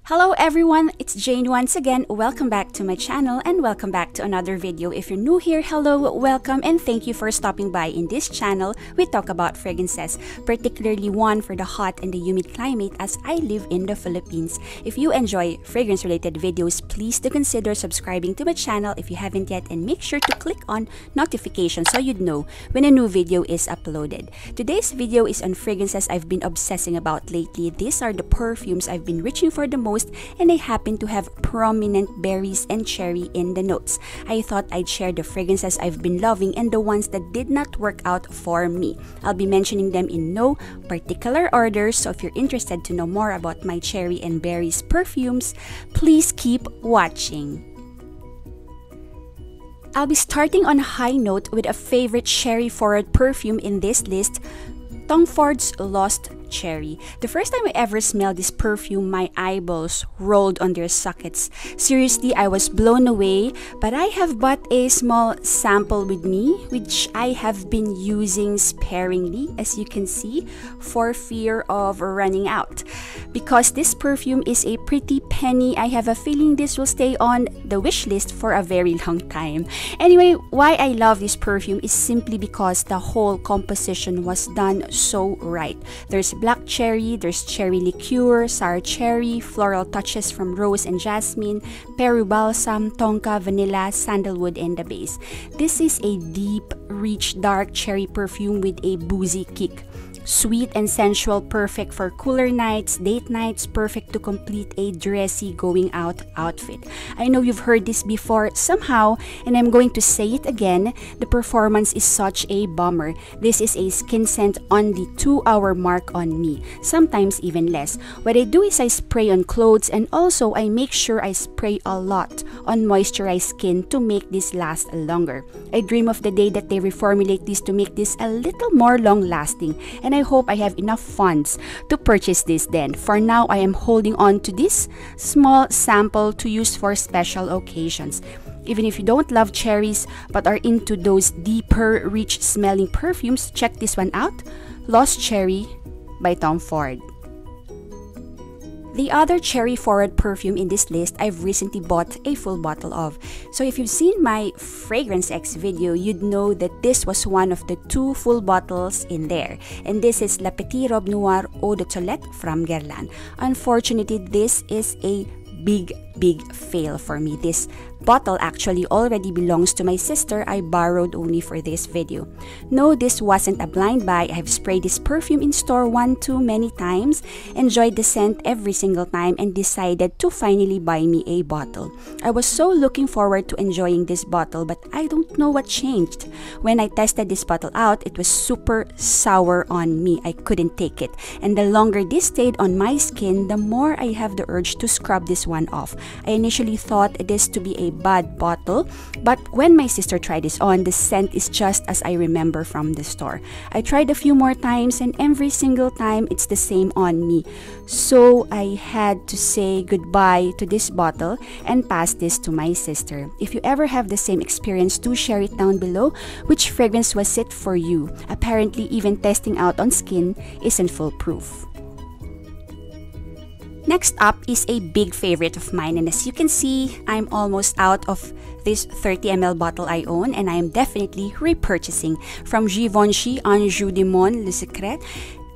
Hello everyone, it's Jane once again. Welcome back to my channel and welcome back to another video. If you're new here, hello, welcome, and thank you for stopping by. In this channel, we talk about fragrances, particularly one for the hot and the humid climate as I live in the Philippines. If you enjoy fragrance-related videos, please do consider subscribing to my channel if you haven't yet, and make sure to click on notifications so you'd know when a new video is uploaded. Today's video is on fragrances I've been obsessing about lately. These are the perfumes I've been reaching for the most, and they happen to have prominent berries and cherry in the notes. I thought I'd share the fragrances I've been loving and the ones that did not work out for me. I'll be mentioning them in no particular order, so if you're interested to know more about my cherry and berries perfumes, please keep watching. I'll be starting on a high note with a favorite cherry-forward perfume in this list, Tom Ford's Lost Cherry. The first time I ever smelled this perfume, my eyeballs rolled on their sockets. Seriously, I was blown away, but I have bought a small sample with me, which I have been using sparingly, as you can see, for fear of running out. Because this perfume is a pretty penny, I have a feeling this will stay on the wish list for a very long time. Anyway, why I love this perfume is simply because the whole composition was done so right. There's black cherry, there's cherry liqueur, sour cherry, floral touches from rose and jasmine, Peru balsam, tonka, vanilla, sandalwood in the base. This is a deep, rich, dark cherry perfume with a boozy kick. Sweet and sensual, perfect for cooler nights, date nights, perfect to complete a dressy going out outfit. I know you've heard this before somehow, and I'm going to say it again, the performance is such a bummer. This is a skin scent on the 2-hour mark on me, sometimes even less. What I do is I spray on clothes, and also I make sure I spray a lot on moisturized skin to make this last longer. I dream of the day that they reformulate this to make this a little more long-lasting, and I hope I have enough funds to purchase this then. For now, I am holding on to this small sample to use for special occasions. Even if you don't love cherries but are into those deeper, rich smelling perfumes, check this one out, Lost Cherry by Tom Ford. The other cherry-forward perfume in this list, I've recently bought a full bottle of. So if you've seen my Fragrance X video, you'd know that this was one of the 2 full bottles in there. And this is La Petit Robe Noire Eau de Toilette from Guerlain. Unfortunately, this is a big fail for me. This bottle actually already belongs to my sister. I borrowed only for this video. No, this wasn't a blind buy. I have sprayed this perfume in store too many times, enjoyed the scent every single time, and decided to finally buy me a bottle. I was so looking forward to enjoying this bottle, but I don't know what changed. When I tested this bottle out, it was super sour on me. I couldn't take it. And the longer this stayed on my skin, the more I have the urge to scrub this one off. I initially thought this to be a bad bottle, but when my sister tried this on, the scent is just as I remember from the store. I tried a few more times, and every single time it's the same on me. So I had to say goodbye to this bottle and pass this to my sister. If you ever have the same experience, do share it down below. Which fragrance was it for you? Apparently, even testing out on skin isn't foolproof. Next up is a big favorite of mine, and as you can see, I'm almost out of this 30 ml bottle I own, and I am definitely repurchasing from Givenchy Ange Le Secret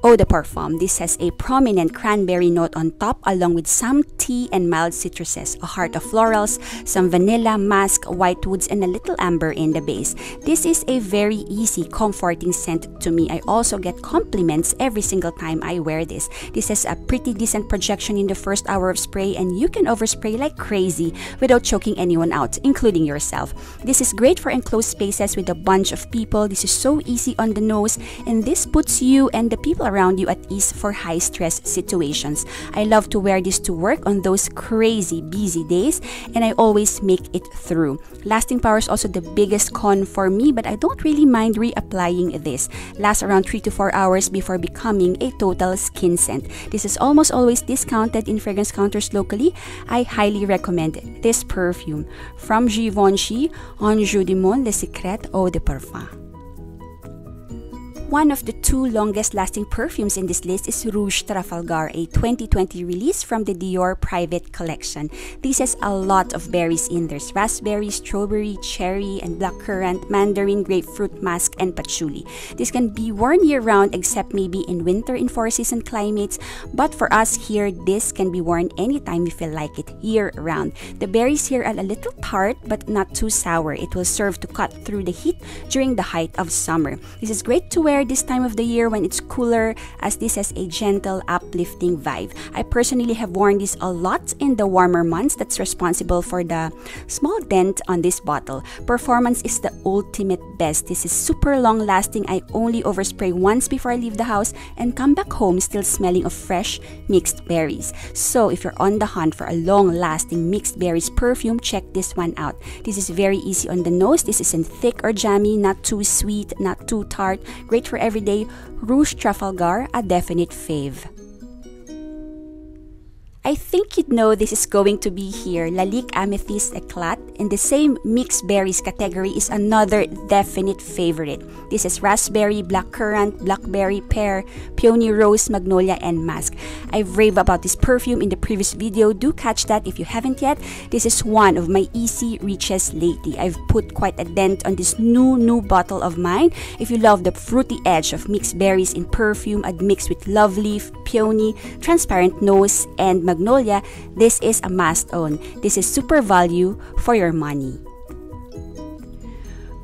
Eau de Parfum. This has a prominent cranberry note on top, along with some tea and mild citruses, a heart of florals, some vanilla, musk, white woods, and a little amber in the base. This is a very easy, comforting scent to me. I also get compliments every single time I wear this. This has a pretty decent projection in the first hour of spray, and you can overspray like crazy without choking anyone out, including yourself. This is great for enclosed spaces with a bunch of people. This is so easy on the nose, and this puts you and the people around you at ease for high-stress situations. I love to wear this to work on those crazy busy days, and I always make it through. Lasting power is also the biggest con for me, but I don't really mind reapplying this. Lasts around 3 to 4 hours before becoming a total skin scent. This is almost always discounted in fragrance counters locally. I highly recommend this perfume from Givenchy Ange Le Secret Eau de Parfum. One of the two longest lasting perfumes in this list is Rouge Trafalgar, a 2020 release from the Dior Private Collection. This has a lot of berries in. There's raspberry, strawberry, cherry, and blackcurrant, mandarin, grapefruit, musk, and patchouli. This can be worn year-round except maybe in winter in four-season climates, but for us here, this can be worn anytime you feel like it, year-round. The berries here are a little tart but not too sour. It will serve to cut through the heat during the height of summer. This is great to wear this time of the year when it's cooler, as this has a gentle, uplifting vibe. I personally have worn this a lot in the warmer months. That's responsible for the small dent on this bottle. Performance is the ultimate best. This is super long lasting. I only overspray once before I leave the house and come back home still smelling of fresh mixed berries. So if you're on the hunt for a long lasting mixed berries perfume, check this one out. This is very easy on the nose. This isn't thick or jammy, not too sweet, not too tart. Great for everyday. Rouge Trafalgar, a definite fave. I think you'd know this is going to be here. Lalique Amethyst Eclat in the same mixed berries category is another definite favorite. This is raspberry, blackcurrant, blackberry, pear, peony, rose, magnolia, and musk. I've raved about this perfume in the previous video. Do catch that if you haven't yet. This is one of my easy reaches lately. I've put quite a dent on this new bottle of mine. If you love the fruity edge of mixed berries in perfume admixed with love leaf, peony, transparent nose, and magnolia, this is a must-own. This is super value for your money.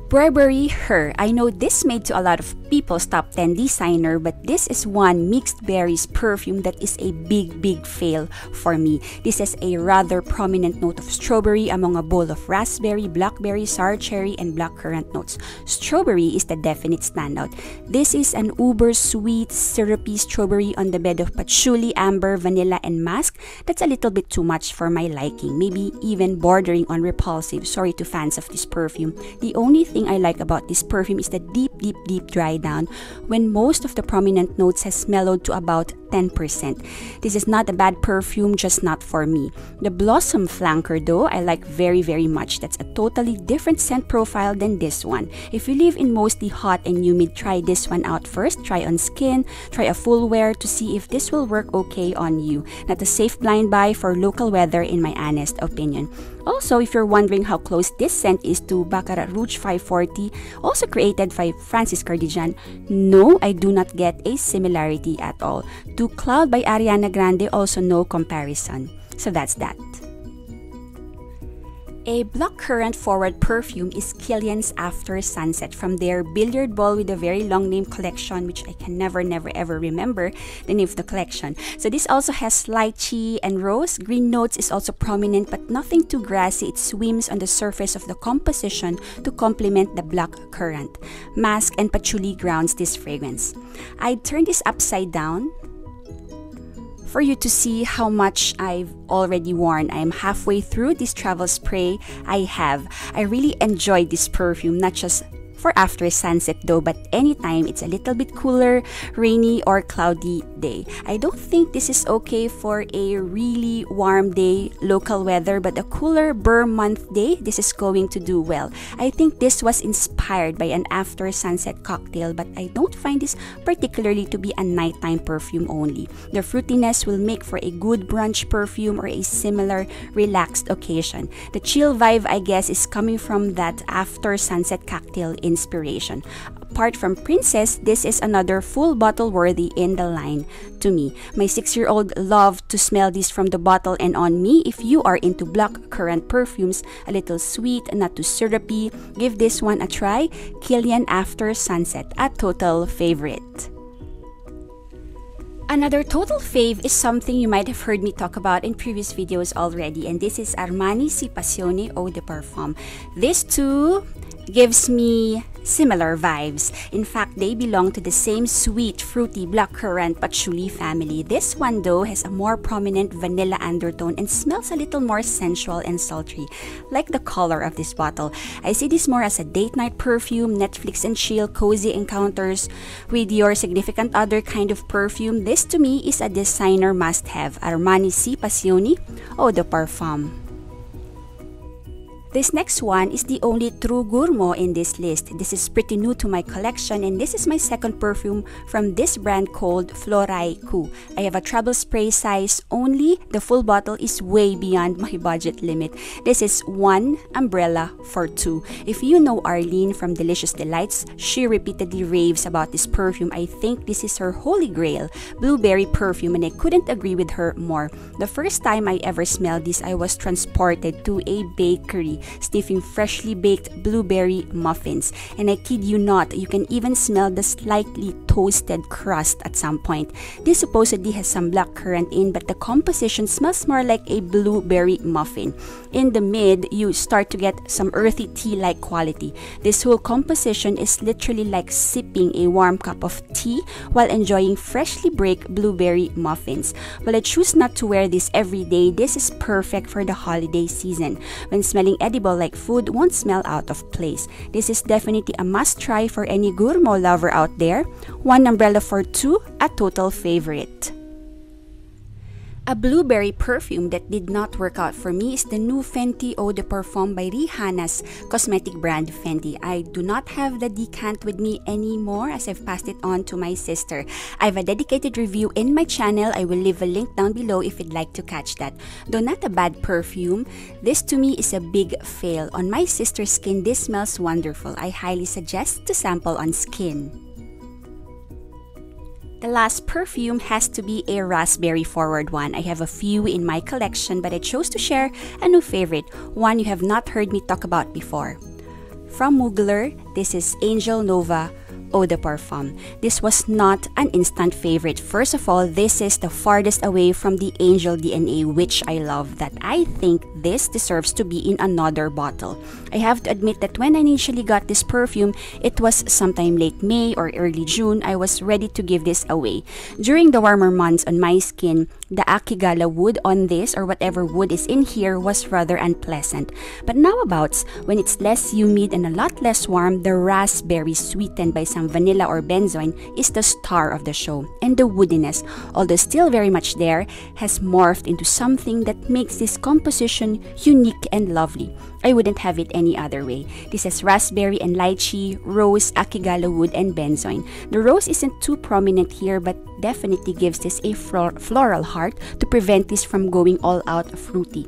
Burberry Her. I know this made to a lot of people's top 10 designer, but this is one mixed berries perfume that is a big fail for me. This has a rather prominent note of strawberry among a bowl of raspberry, blackberry, sour cherry, and blackcurrant notes. Strawberry is the definite standout. This is an uber sweet, syrupy strawberry on the bed of patchouli, amber, vanilla, and musk. That's a little bit too much for my liking, maybe even bordering on repulsive. Sorry to fans of this perfume. The only thing I like about this perfume is the deep dry down when most of the prominent notes has mellowed to about 10%. This is not a bad perfume, just not for me. The Blossom Flanker though, I like very much. That's a totally different scent profile than this one. If you live in mostly hot and humid, try this one out first. Try on skin, try a full wear to see if this will work okay on you. Not a safe blind buy for local weather in my honest opinion. Also, if you're wondering how close this scent is to Baccarat Rouge 540, also created by Francis Cardigan, no, I do not get a similarity at all. To Cloud by Ariana Grande, also no comparison. So that's that. A blackcurrant forward perfume is Kilian's After Sunset from their Billiard Ball with a very long name collection, which I can never ever remember the name of the collection. So this also has lychee and rose. Green notes is also prominent but nothing too grassy. It swims on the surface of the composition to complement the blackcurrant. Musk and patchouli grounds this fragrance. I'd turn this upside down for you to see how much I've already worn. I am halfway through this travel spray I have. I really enjoyed this perfume, not just for after sunset though, but anytime it's a little bit cooler, rainy, or cloudy day. I don't think this is okay for a really warm day, local weather, but a cooler Burr month day, this is going to do well. I think this was inspired by an after sunset cocktail, but I don't find this particularly to be a nighttime perfume only. The fruitiness will make for a good brunch perfume or a similar relaxed occasion. The chill vibe, I guess, is coming from that after sunset cocktail inspiration. Apart from Princess, this is another full bottle worthy in the line to me. My 6-year-old loved to smell this from the bottle and on me. If you are into blackcurrant perfumes, a little sweet, not too syrupy, give this one a try. Kilian After Sunset, a total favorite. Another total fave is something you might have heard me talk about in previous videos already, and this is Armani Si Passione EDP. This too gives me similar vibes. In fact, they belong to the same sweet, fruity, blackcurrant patchouli family. This one though has a more prominent vanilla undertone and smells a little more sensual and sultry, like the color of this bottle. I see this more as a date night perfume, Netflix and chill, cozy encounters with your significant other kind of perfume. This to me is a designer must-have. Armani Si Passione EDP. This next one is the only true gourmand in this list. This is pretty new to my collection and this is my second perfume from this brand called Florai Coup. I have a travel spray size only. The full bottle is way beyond my budget limit. This is 1 umbrella for 2. If you know Arlene from Delicious Delights, she repeatedly raves about this perfume. I think this is her holy grail, blueberry perfume, and I couldn't agree with her more. The first time I ever smelled this, I was transported to a bakery sniffing freshly baked blueberry muffins. And I kid you not, you can even smell the slightly toasted crust at some point. This supposedly has some blackcurrant in, but the composition smells more like a blueberry muffin. In the mid, you start to get some earthy tea-like quality. This whole composition is literally like sipping a warm cup of tea while enjoying freshly baked blueberry muffins. While I choose not to wear this every day, this is perfect for the holiday season. When smelling edible like food, won't smell out of place. This is definitely a must-try for any gourmand lover out there. 1 umbrella for 2, a total favorite. A blueberry perfume that did not work out for me is the new Fenty Eau de Parfum by Rihanna's cosmetic brand Fenty. I do not have the decant with me anymore as I've passed it on to my sister. I have a dedicated review in my channel. I will leave a link down below if you'd like to catch that. Though not a bad perfume, this to me is a big fail. On my sister's skin, this smells wonderful. I highly suggest to sample on skin. The last perfume has to be a raspberry forward one. I have a few in my collection, but I chose to share a new favorite, one you have not heard me talk about before. From Mugler, this is Angel Nova Eau de Parfum. This was not an instant favorite. First of all, this is the farthest away from the Angel DNA, which I love, that I think this deserves to be in another bottle. I have to admit that when I initially got this perfume, it was sometime late May or early June. I was ready to give this away. During the warmer months on my skin, the Akigala wood on this, or whatever wood is in here, was rather unpleasant. But nowabouts, when it's less humid and a lot less warm, the raspberry sweetened by some vanilla or benzoin is the star of the show. And the woodiness, although still very much there, has morphed into something that makes this composition unique and lovely. I wouldn't have it any other way. This has raspberry and lychee, rose, akigala wood, and benzoin. The rose isn't too prominent here, but definitely gives this a floral heart to prevent this from going all out fruity.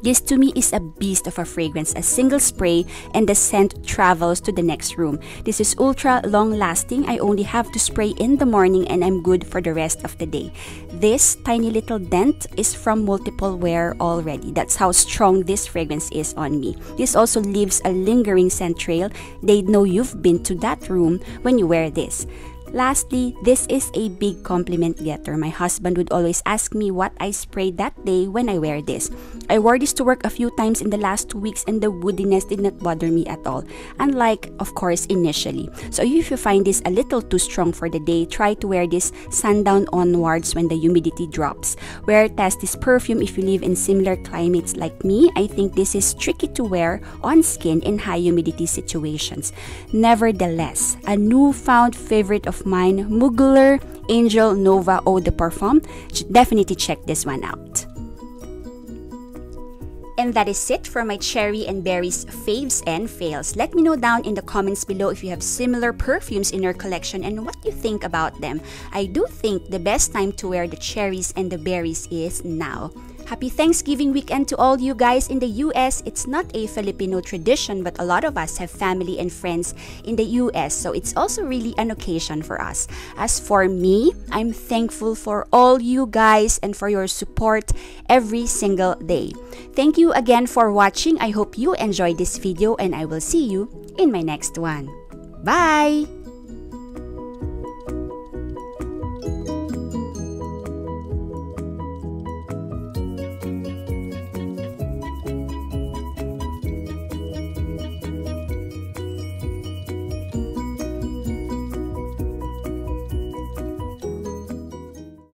This to me is a beast of a fragrance, a single spray and the scent travels to the next room. This is ultra long lasting. I only have to spray in the morning and I'm good for the rest of the day. This tiny little dent is from multiple wear already. That's how strong this fragrance is on me. This also leaves a lingering scent trail. They'd know you've been to that room when you wear this. Lastly, this is a big compliment getter. My husband would always ask me what I sprayed that day when I wear this. I wore this to work a few times in the last 2 weeks and the woodiness did not bother me at all, unlike, of course, initially. So if you find this a little too strong for the day, try to wear this sundown onwards when the humidity drops. Wear test this perfume if you live in similar climates like me. I think this is tricky to wear on skin in high humidity situations. Nevertheless, a newfound favorite of mine, Mugler Angel Nova Eau de Parfum. Definitely check this one out. And that is it for my cherry and berries faves and fails. Let me know down in the comments below if you have similar perfumes in your collection and what you think about them. I do think the best time to wear the cherries and the berries is now. Happy Thanksgiving weekend to all you guys in the US. It's not a Filipino tradition, but a lot of us have family and friends in the US, so it's also really an occasion for us. As for me, I'm thankful for all you guys and for your support every single day. Thank you again for watching. I hope you enjoyed this video and I will see you in my next one. Bye!